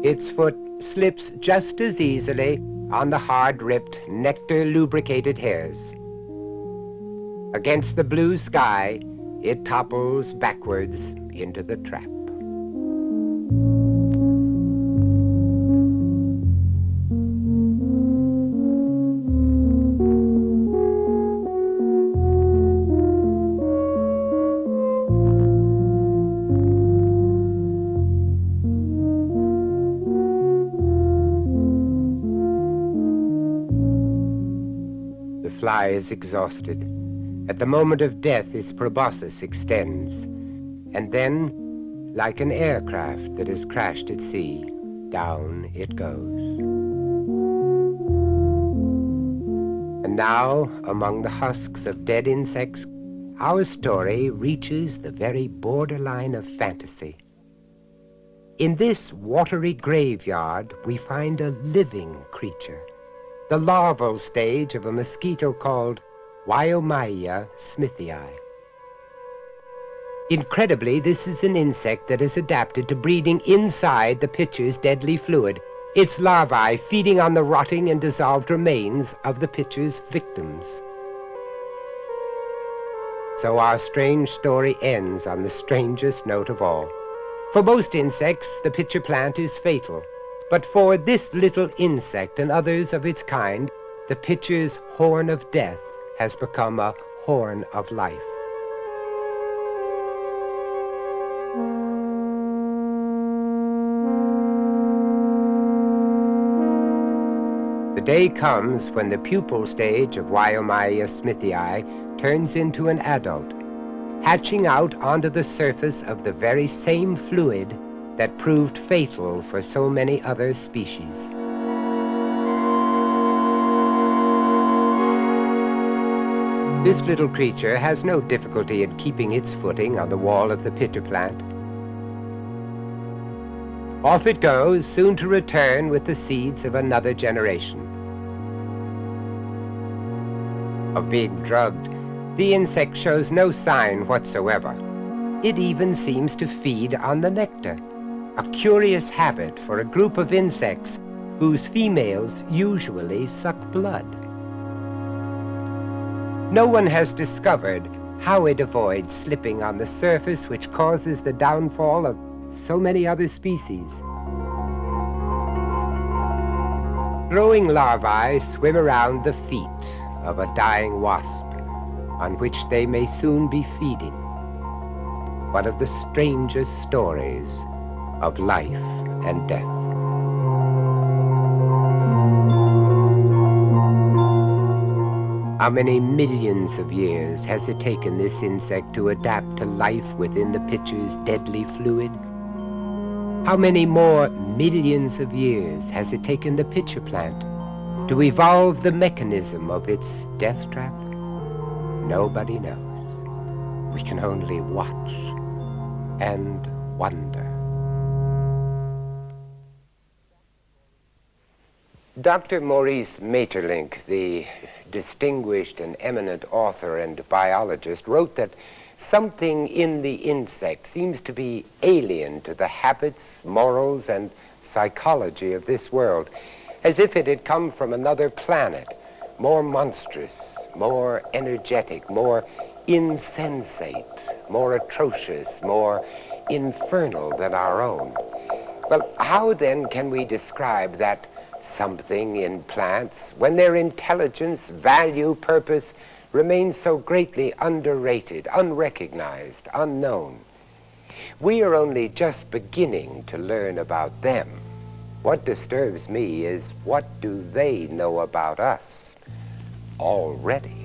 Its foot slips just as easily on the hard-ripped, nectar-lubricated hairs. Against the blue sky, it topples backwards into the trap. The fly is exhausted. At the moment of death, its proboscis extends, and then, like an aircraft that has crashed at sea, down it goes. And now, among the husks of dead insects, our story reaches the very borderline of fantasy. In this watery graveyard, we find a living creature, the larval stage of a mosquito called Wyomia smithii. Incredibly, this is an insect that is adapted to breeding inside the pitcher's deadly fluid, its larvae feeding on the rotting and dissolved remains of the pitcher's victims. So our strange story ends on the strangest note of all. For most insects, the pitcher plant is fatal. But for this little insect and others of its kind, the pitcher's horn of death has become a horn of life. The day comes when the pupal stage of Wyomia smithii turns into an adult, hatching out onto the surface of the very same fluid that proved fatal for so many other species. This little creature has no difficulty in keeping its footing on the wall of the pitcher plant. Off it goes, soon to return with the seeds of another generation. Of being drugged, the insect shows no sign whatsoever. It even seems to feed on the nectar, a curious habit for a group of insects whose females usually suck blood. No one has discovered how it avoids slipping on the surface, which causes the downfall of so many other species. Growing larvae swim around the feet of a dying wasp, on which they may soon be feeding. One of the strangest stories of life and death. How many millions of years has it taken this insect to adapt to life within the pitcher's deadly fluid? How many more millions of years has it taken the pitcher plant to evolve the mechanism of its death trap? Nobody knows. We can only watch and wonder. Dr. Maurice Maeterlinck, the distinguished and eminent author and biologist, wrote that something in the insect seems to be alien to the habits, morals, and psychology of this world, as if it had come from another planet, more monstrous, more energetic, more insensate, more atrocious, more infernal than our own. Well, how then can we describe that something in plants when their intelligence, value, purpose remain so greatly underrated, unrecognized, unknown? We are only just beginning to learn about them. What disturbs me is, what do they know about us already?